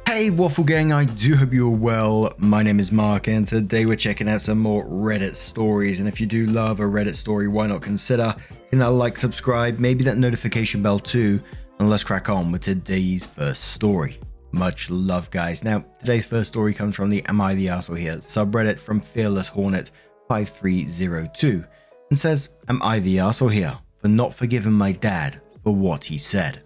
Hey Waffle Gang, I do hope you're well. My name is Mark and today we're checking out some more Reddit stories, and if you do love a Reddit story, why not consider hitting that like, subscribe, maybe that notification bell too, and let's crack on with today's first story. Much love guys. Now today's first story comes from the Am I the Arsehole Here subreddit from Fearless Hornet 5302 and says, Am I the arsehole here for not forgiving my dad for what he said?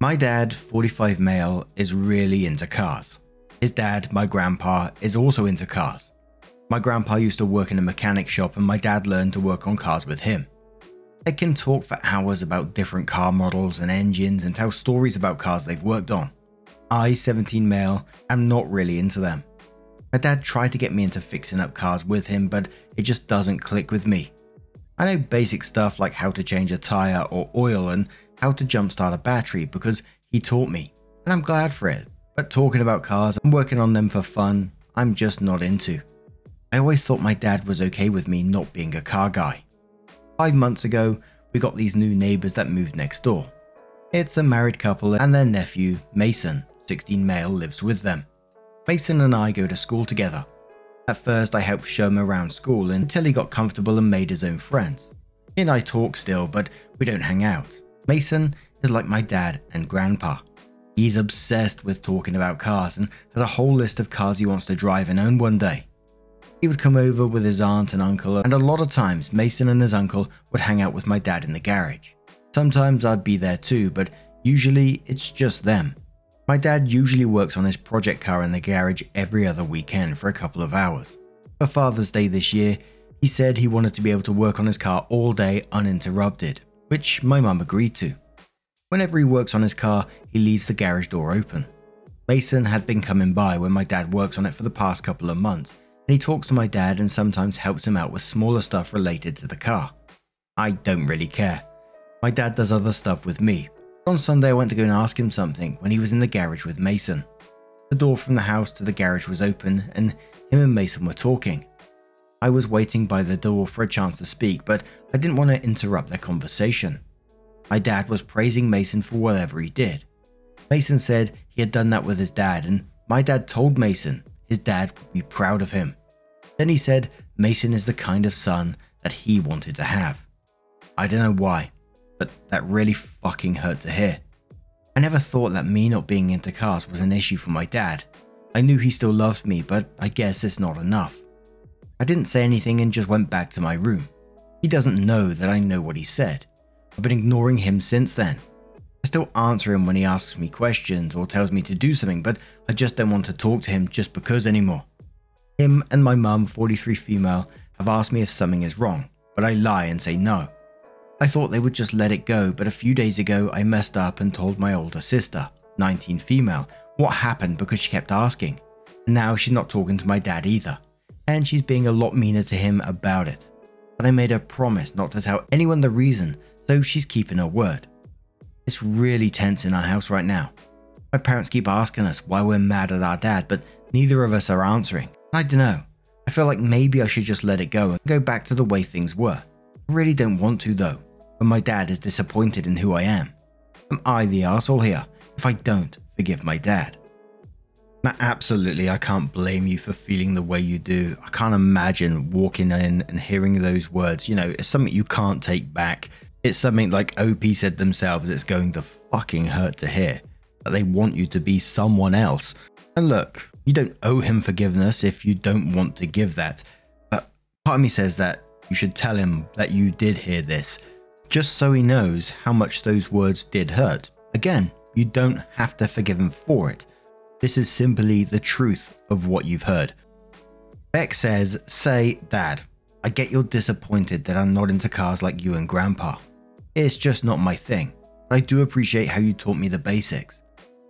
My dad, 45 male, is really into cars. His dad, my grandpa, is also into cars. My grandpa used to work in a mechanic shop and my dad learned to work on cars with him. They can talk for hours about different car models and engines and tell stories about cars they've worked on. I, 17 male, am not really into them. My dad tried to get me into fixing up cars with him, but it just doesn't click with me. I know basic stuff like how to change a tire or oil and how to jumpstart a battery because he taught me, and I'm glad for it, but talking about cars and working on them for fun, I'm just not into. I always thought my dad was okay with me not being a car guy. 5 months ago, we got these new neighbors that moved next door. It's a married couple and their nephew, Mason, 16 male, lives with them. Mason and I go to school together. At first I helped show him around school until he got comfortable and made his own friends. He and I talk still, but we don't hang out. Mason is like my dad and grandpa. He's obsessed with talking about cars and has a whole list of cars he wants to drive and own one day. He would come over with his aunt and uncle, and a lot of times Mason and his uncle would hang out with my dad in the garage. Sometimes I'd be there too, but usually it's just them. My dad usually works on his project car in the garage every other weekend for a couple of hours. For Father's Day this year, he said he wanted to be able to work on his car all day uninterrupted, which my mum agreed to. Whenever he works on his car, he leaves the garage door open. Mason had been coming by when my dad works on it for the past couple of months, and he talks to my dad and sometimes helps him out with smaller stuff related to the car. I don't really care. My dad does other stuff with me. On Sunday I went to go and ask him something when he was in the garage with Mason. The door from the house to the garage was open and him and Mason were talking. I was waiting by the door for a chance to speak, but I didn't want to interrupt their conversation. My dad was praising Mason for whatever he did. Mason said he had done that with his dad, and my dad told Mason his dad would be proud of him. Then he said Mason is the kind of son that he wanted to have. I don't know why, but that really fucking hurt to hear. I never thought that me not being into cars was an issue for my dad. I knew he still loved me, but I guess it's not enough. I didn't say anything and just went back to my room. He doesn't know that I know what he said. I've been ignoring him since then. I still answer him when he asks me questions or tells me to do something, but I just don't want to talk to him just because anymore. Him and my mum, 43 female, have asked me if something is wrong, but I lie and say no. I thought they would just let it go, but a few days ago I messed up and told my older sister, 19 female, what happened because she kept asking. And now she's not talking to my dad either, and she's being a lot meaner to him about it. But I made her promise not to tell anyone the reason, so she's keeping her word. It's really tense in our house right now. My parents keep asking us why we're mad at our dad, but neither of us are answering. I don't know. I feel like maybe I should just let it go and go back to the way things were. I really don't want to though, when my dad is disappointed in who I am. Am I the arsehole here if I don't forgive my dad? Now, absolutely, I can't blame you for feeling the way you do. I can't imagine walking in and hearing those words. You know, it's something you can't take back. It's something like OP said themselves, it's going to fucking hurt to hear. That they want you to be someone else. And look, you don't owe him forgiveness if you don't want to give that. But part of me says that you should tell him that you did hear this, just so he knows how much those words did hurt. Again, you don't have to forgive him for it. This is simply the truth of what you've heard. Beck says, say, Dad, I get you're disappointed that I'm not into cars like you and Grandpa. It's just not my thing, but I do appreciate how you taught me the basics.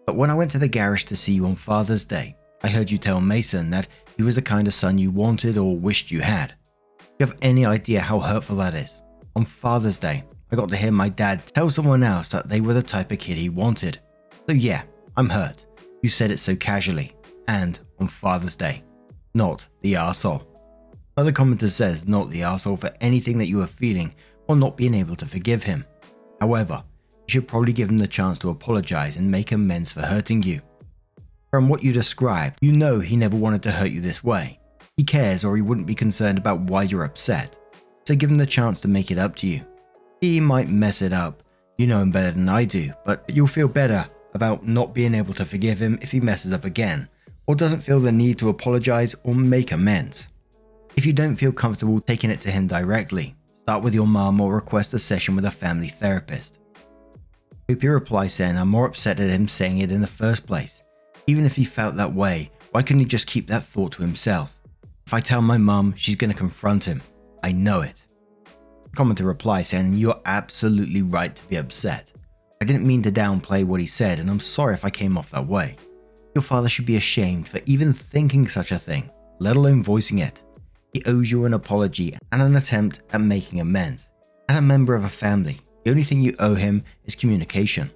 But when I went to the garage to see you on Father's Day, I heard you tell Mason that he was the kind of son you wanted or wished you had. Do you have any idea how hurtful that is? On Father's Day, I got to hear my dad tell someone else that they were the type of kid he wanted. So yeah, I'm hurt. You said it so casually, and on Father's Day. Not the arsehole. Another commenter says not the arsehole for anything that you are feeling or not being able to forgive him. However, you should probably give him the chance to apologize and make amends for hurting you. From what you described, you know he never wanted to hurt you this way. He cares, or he wouldn't be concerned about why you're upset. So give him the chance to make it up to you. He might mess it up, you know him better than I do, but you'll feel better about not being able to forgive him if he messes up again, or doesn't feel the need to apologize or make amends. If you don't feel comfortable taking it to him directly, start with your mom or request a session with a family therapist. Opie replies saying I'm more upset at him saying it in the first place. Even if he felt that way, why couldn't he just keep that thought to himself? If I tell my mum, she's going to confront him. I know it. Commenter replies saying you're absolutely right to be upset. I didn't mean to downplay what he said, and I'm sorry if I came off that way. Your father should be ashamed for even thinking such a thing, let alone voicing it. He owes you an apology and an attempt at making amends. As a member of a family, the only thing you owe him is communication.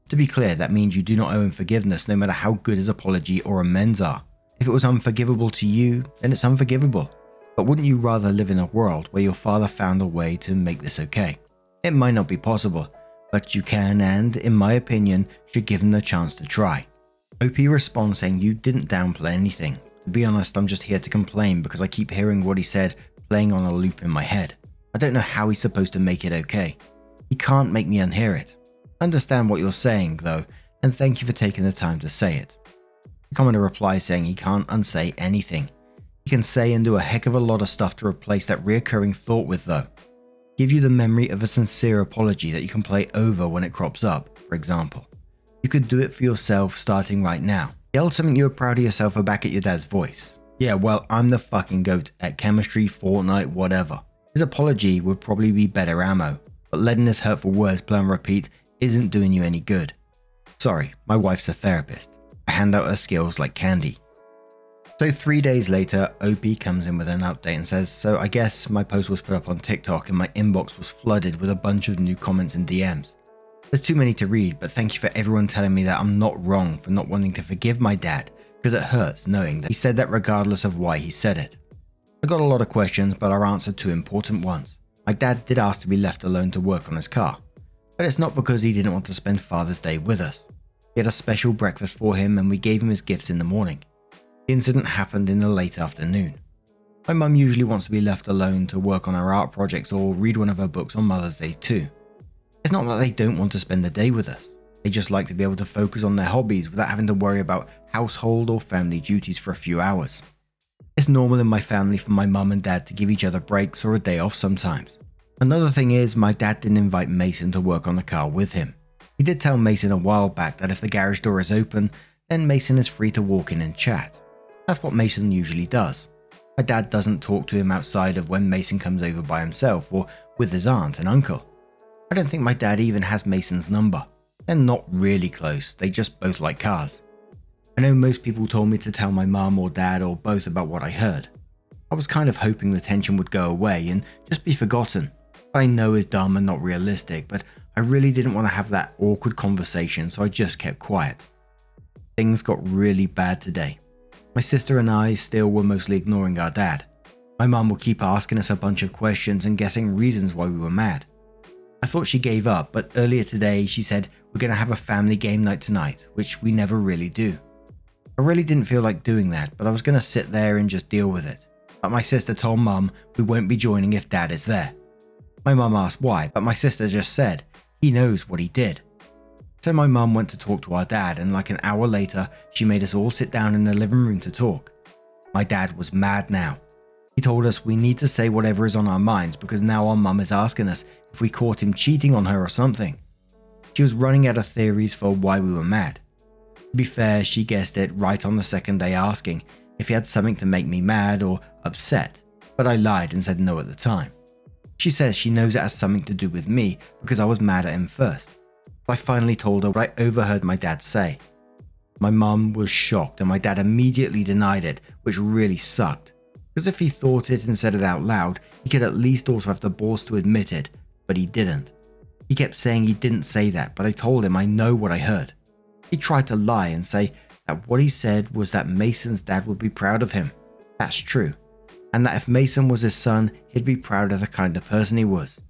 To be clear, that means you do not owe him forgiveness no matter how good his apology or amends are. If it was unforgivable to you, then it's unforgivable. But wouldn't you rather live in a world where your father found a way to make this okay? It might not be possible, but you can and, in my opinion, should give him the chance to try. OP responds saying you didn't downplay anything. To be honest, I'm just here to complain because I keep hearing what he said playing on a loop in my head. I don't know how he's supposed to make it okay. He can't make me unhear it. I understand what you're saying though, and thank you for taking the time to say it. The commenter replies saying he can't unsay anything. He can say and do a heck of a lot of stuff to replace that reoccurring thought with though. Give you the memory of a sincere apology that you can play over when it crops up, for example. You could do it for yourself starting right now. Yell something you were proud of yourself for back at your dad's voice. Yeah, well, I'm the fucking goat at chemistry, Fortnite, whatever. His apology would probably be better ammo, but letting his hurtful words play on repeat isn't doing you any good. Sorry, my wife's a therapist. I hand out her skills like candy. So 3 days later, OP comes in with an update and says, so I guess my post was put up on TikTok and my inbox was flooded with a bunch of new comments and DMs. There's too many to read, but thank you for everyone telling me that I'm not wrong for not wanting to forgive my dad, because it hurts knowing that he said that regardless of why he said it. I got a lot of questions, but I answered two important ones. My dad did ask to be left alone to work on his car, but it's not because he didn't want to spend Father's Day with us. We had a special breakfast for him and we gave him his gifts in the morning. The incident happened in the late afternoon. My mum usually wants to be left alone to work on her art projects or read one of her books on Mother's Day too. It's not that they don't want to spend the day with us. They just like to be able to focus on their hobbies without having to worry about household or family duties for a few hours. It's normal in my family for my mum and dad to give each other breaks or a day off sometimes. Another thing is my dad didn't invite Mason to work on the car with him. He did tell Mason a while back that if the garage door is open, then Mason is free to walk in and chat. That's what Mason usually does. My dad doesn't talk to him outside of when Mason comes over by himself or with his aunt and uncle. I don't think my dad even has Mason's number. They're not really close, they just both like cars. I know most people told me to tell my mum or dad or both about what I heard. I was kind of hoping the tension would go away and just be forgotten. What I know is dumb and not realistic, but I really didn't want to have that awkward conversation, so I just kept quiet. Things got really bad today. My sister and I still were mostly ignoring our dad. My mum would keep asking us a bunch of questions and guessing reasons why we were mad. I thought she gave up, but earlier today she said we're going to have a family game night tonight, which we never really do. I really didn't feel like doing that, but I was going to sit there and just deal with it. But my sister told mum we won't be joining if dad is there. My mum asked why, but my sister just said he knows what he did. So my mum went to talk to our dad, and like an hour later, she made us all sit down in the living room to talk. My dad was mad now. He told us we need to say whatever is on our minds because now our mum is asking us if we caught him cheating on her or something. She was running out of theories for why we were mad. To be fair, she guessed it right on the second day asking if he had something to make me mad or upset, but I lied and said no at the time. She says she knows it has something to do with me because I was mad at him first. I finally told her what I overheard my dad say. My mum was shocked and my dad immediately denied it, which really sucked. Because if he thought it and said it out loud, he could at least also have the balls to admit it, but he didn't. He kept saying he didn't say that, but I told him I know what I heard. He tried to lie and say that what he said was that Mason's dad would be proud of him. That's true. And that if Mason was his son, he'd be proud of the kind of person he was.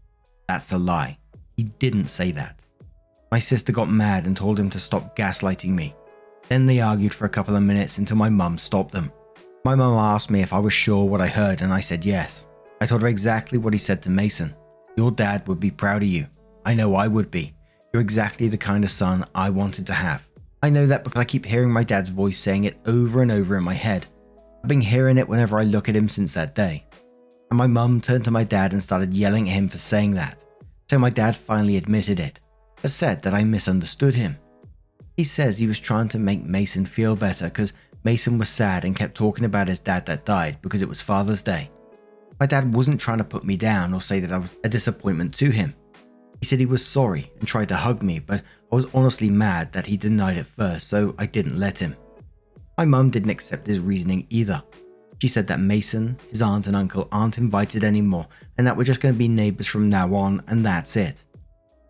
That's a lie. He didn't say that. My sister got mad and told him to stop gaslighting me. Then they argued for a couple of minutes until my mum stopped them. My mum asked me if I was sure what I heard, and I said yes. I told her exactly what he said to Mason. Your dad would be proud of you. I know I would be. You're exactly the kind of son I wanted to have. I know that because I keep hearing my dad's voice saying it over and over in my head. I've been hearing it whenever I look at him since that day. And my mum turned to my dad and started yelling at him for saying that. So my dad finally admitted it, but said that I misunderstood him. He says he was trying to make Mason feel better because Mason was sad and kept talking about his dad that died because it was Father's Day. My dad wasn't trying to put me down or say that I was a disappointment to him. He said he was sorry and tried to hug me, but I was honestly mad that he denied it first, so I didn't let him. My mum didn't accept his reasoning either. She said that Mason, his aunt and uncle aren't invited anymore and that we're just going to be neighbours from now on and that's it.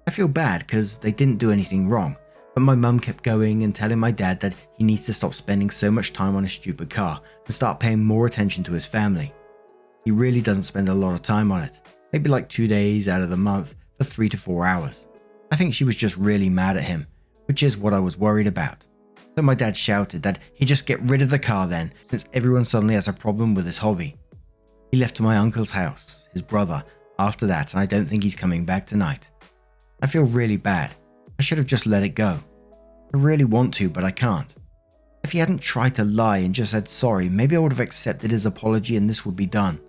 I feel bad because they didn't do anything wrong, but my mum kept going and telling my dad that he needs to stop spending so much time on his stupid car and start paying more attention to his family. He really doesn't spend a lot of time on it, maybe like 2 days out of the month for 3 to 4 hours. I think she was just really mad at him, which is what I was worried about. So my dad shouted that he'd just get rid of the car then, since everyone suddenly has a problem with his hobby. He left to my uncle's house, his brother, after that, and I don't think he's coming back tonight. I feel really bad. I should have just let it go. I really want to, but I can't. If he hadn't tried to lie and just said sorry, maybe I would have accepted his apology and this would be done.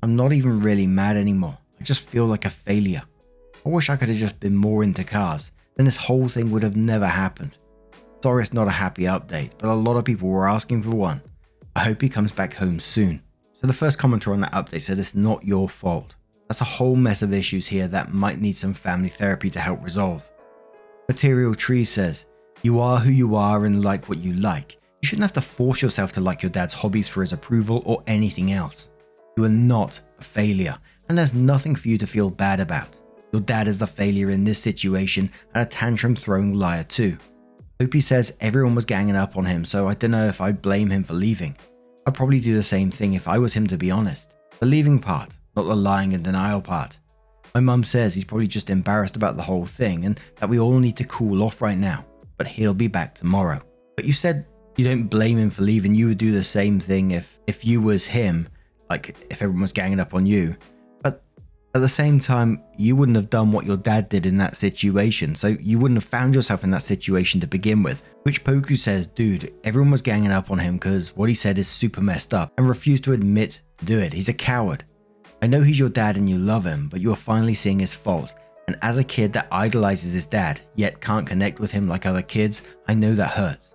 I'm not even really mad anymore. I just feel like a failure. I wish I could have just been more into cars, then this whole thing would have never happened. Sorry it's not a happy update, but a lot of people were asking for one. I hope he comes back home soon. So the first commenter on that update said it's not your fault. That's a whole mess of issues here that might need some family therapy to help resolve. Material Tree says, you are who you are and like what you like. You shouldn't have to force yourself to like your dad's hobbies for his approval or anything else. You are not a failure, and there's nothing for you to feel bad about. Your dad is the failure in this situation and a tantrum-throwing liar too. Opie says everyone was ganging up on him, so I don't know if I blame him for leaving. I'd probably do the same thing if I was him, to be honest. The leaving part, not the lying and denial part. My mum says he's probably just embarrassed about the whole thing and that we all need to cool off right now, but he'll be back tomorrow. But you said you don't blame him for leaving. You would do the same thing if you was him, like if everyone was ganging up on you. But at the same time, you wouldn't have done what your dad did in that situation, so you wouldn't have found yourself in that situation to begin with. Which Poku says, dude, everyone was ganging up on him because what he said is super messed up and refused to admit to do it. He's a coward. I know he's your dad and you love him, but you are finally seeing his faults. And as a kid that idolizes his dad, yet can't connect with him like other kids, I know that hurts.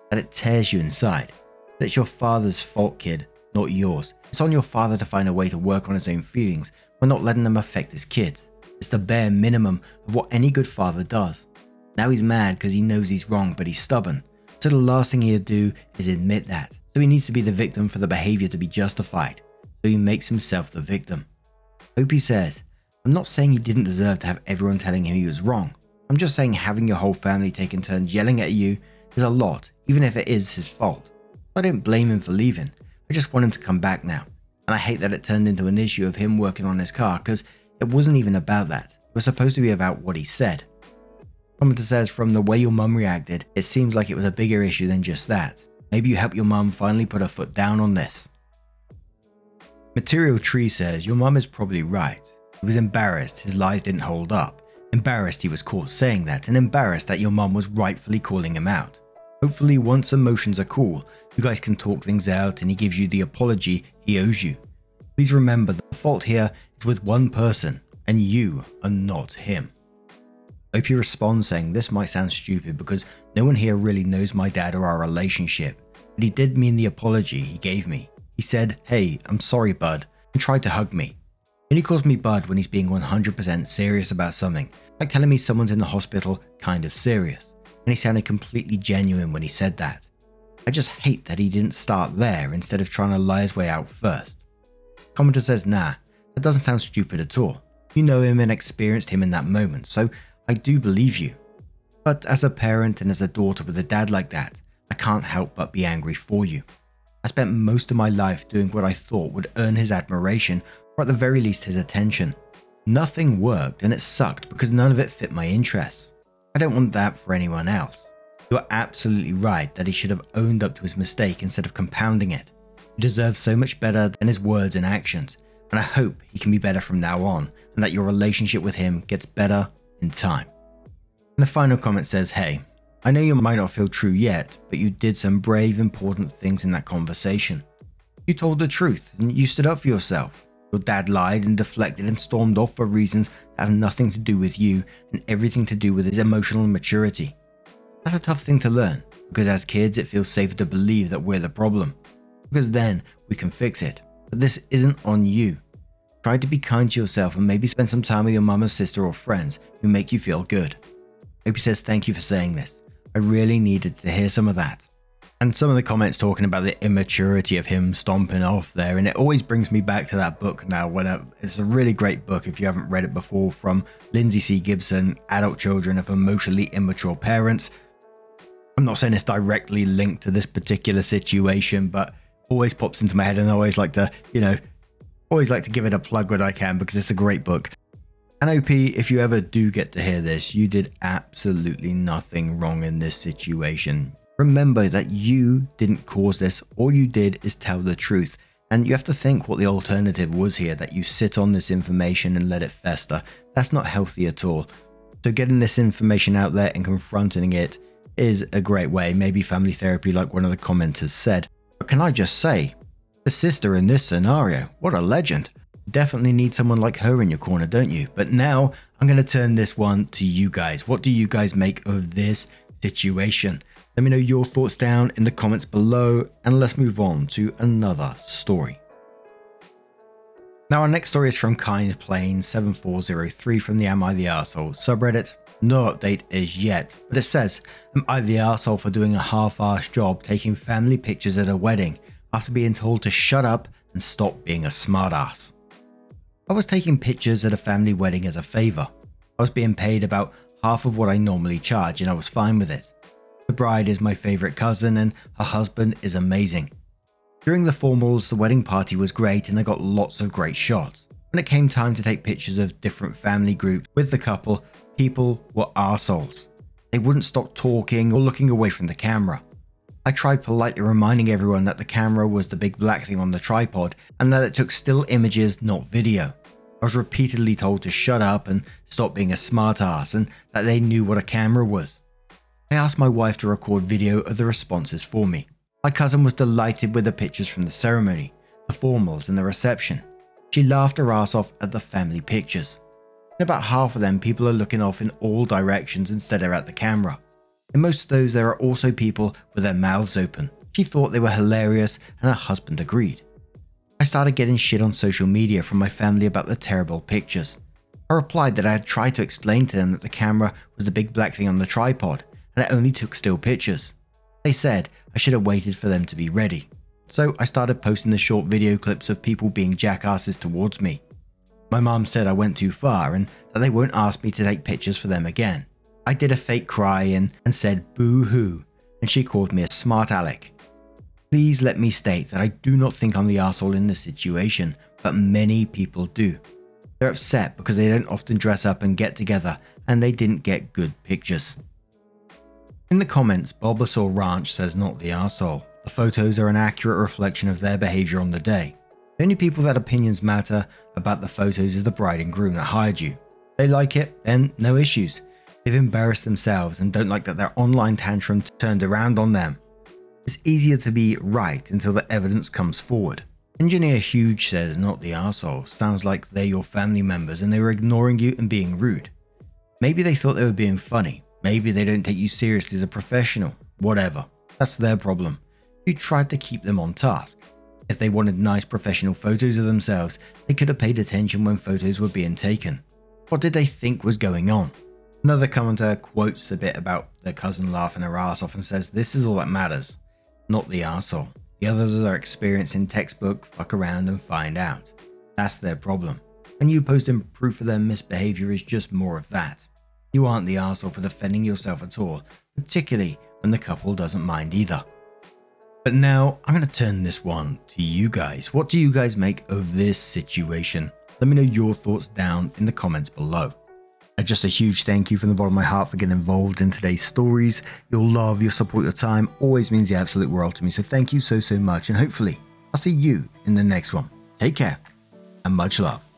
That it tears you inside. That it's your father's fault, kid, not yours. It's on your father to find a way to work on his own feelings while not letting them affect his kids. It's the bare minimum of what any good father does. Now he's mad because he knows he's wrong, but he's stubborn. So the last thing he'll do is admit that. So he needs to be the victim for the behavior to be justified. So he makes himself the victim. Opie says, I'm not saying he didn't deserve to have everyone telling him he was wrong. I'm just saying having your whole family taking turns yelling at you is a lot, even if it is his fault. I don't blame him for leaving. I just want him to come back now. And I hate that it turned into an issue of him working on his car because it wasn't even about that. It was supposed to be about what he said. Commenter says, from the way your mum reacted, it seems like it was a bigger issue than just that. Maybe you help your mum finally put her foot down on this. Material Tree says, your mum is probably right. He was embarrassed his lies didn't hold up. Embarrassed he was caught saying that, and embarrassed that your mum was rightfully calling him out. Hopefully once emotions are cool, you guys can talk things out and he gives you the apology he owes you. Please remember that the fault here is with one person, and you are not him. Opie responds saying, this might sound stupid because no one here really knows my dad or our relationship, but he did mean the apology he gave me. He said, hey, I'm sorry bud, and tried to hug me. He only calls me bud when he's being 100% serious about something, like telling me someone's in the hospital kind of serious, and he sounded completely genuine when he said that. I just hate that he didn't start there instead of trying to lie his way out first. Commenter says, nah, that doesn't sound stupid at all. You know him and experienced him in that moment, so I do believe you. But as a parent and as a daughter with a dad like that, I can't help but be angry for you. I spent most of my life doing what I thought would earn his admiration, or at the very least his attention. Nothing worked and it sucked because none of it fit my interests. I don't want that for anyone else. You're absolutely right that he should have owned up to his mistake instead of compounding it. You deserve so much better than his words and actions, and I hope he can be better from now on and that your relationship with him gets better in time. And the final comment says, hey, I know you might not feel true yet, but you did some brave, important things in that conversation. You told the truth and you stood up for yourself. Your dad lied and deflected and stormed off for reasons that have nothing to do with you and everything to do with his emotional immaturity. That's a tough thing to learn, because as kids it feels safer to believe that we're the problem, because then we can fix it. But this isn't on you. Try to be kind to yourself and maybe spend some time with your mum or sister or friends who make you feel good. Hope he says thank you for saying this. I really needed to hear some of that. And some of the comments talking about the immaturity of him stomping off there, and it always brings me back to that book now. It's a really great book if you haven't read it before, from Lindsay C. Gibson, Adult Children of Emotionally Immature Parents. I'm not saying it's directly linked to this particular situation, but always pops into my head, and I always like to, give it a plug when I can, because it's a great book. And OP, if you ever do get to hear this, you did absolutely nothing wrong in this situation. Remember that you didn't cause this. All you did is tell the truth. And you have to think what the alternative was here, that you sit on this information and let it fester. That's not healthy at all. So getting this information out there and confronting it is a great way, maybe family therapy like one of the commenters said. But can I just say, the sister in this scenario, what a legend. Definitely need someone like her in your corner, don't you? But now I'm going to turn this one to you guys. What do you guys make of this situation? Let me know your thoughts down in the comments below, and let's move on to another story. Now our next story is from KindPlane7403 from the Am I the Arsehole subreddit. No update as yet, but it says, am I the arsehole for doing a half-assed job taking family pictures at a wedding after being told to shut up and stop being a smartass? I was taking pictures at a family wedding as a favor. I was being paid about half of what I normally charge, and I was fine with it. The bride is my favorite cousin and her husband is amazing. During the formals, the wedding party was great and I got lots of great shots. When it came time to take pictures of different family groups with the couple, people were arseholes. They wouldn't stop talking or looking away from the camera. I tried politely reminding everyone that the camera was the big black thing on the tripod and that it took still images, not video. I was repeatedly told to shut up and stop being a smartass, and that they knew what a camera was. I asked my wife to record video of the responses for me. My cousin was delighted with the pictures from the ceremony, the formals and the reception. She laughed her ass off at the family pictures. In about half of them, people are looking off in all directions instead of at the camera. In most of those, there are also people with their mouths open. She thought they were hilarious and her husband agreed. I started getting shit on social media from my family about the terrible pictures. I replied that I had tried to explain to them that the camera was the big black thing on the tripod and it only took still pictures. They said I should have waited for them to be ready. So I started posting the short video clips of people being jackasses towards me. My mum said I went too far and that they won't ask me to take pictures for them again. I did a fake cry and said boo-hoo, and she called me a smart aleck. Please let me state that I do not think I'm the arsehole in this situation, but many people do. They're upset because they don't often dress up and get together and they didn't get good pictures. In the comments, Bulbasaur Ranch says not the arsehole. The photos are an accurate reflection of their behaviour on the day. The only people that opinions matter about the photos is the bride and groom that hired you. They like it, then no issues. They've embarrassed themselves and don't like that their online tantrum turned around on them. It's easier to be right until the evidence comes forward. Engineer Huge says not the arsehole. Sounds like they're your family members and they were ignoring you and being rude. Maybe they thought they were being funny. Maybe they don't take you seriously as a professional. Whatever. That's their problem. You tried to keep them on task. If they wanted nice professional photos of themselves, they could have paid attention when photos were being taken. What did they think was going on? Another commenter quotes a bit about their cousin laughing her ass off and says, this is all that matters, not the arsehole. The others are experiencing textbook fuck around and find out. That's their problem. And you posting proof of their misbehavior is just more of that. You aren't the arsehole for defending yourself at all, particularly when the couple doesn't mind either. But now I'm going to turn this one to you guys. What do you guys make of this situation? Let me know your thoughts down in the comments below. Just a huge thank you from the bottom of my heart for getting involved in today's stories. Your love, your support, your time always means the absolute world to me. So thank you so much. And hopefully I'll see you in the next one. Take care and much love.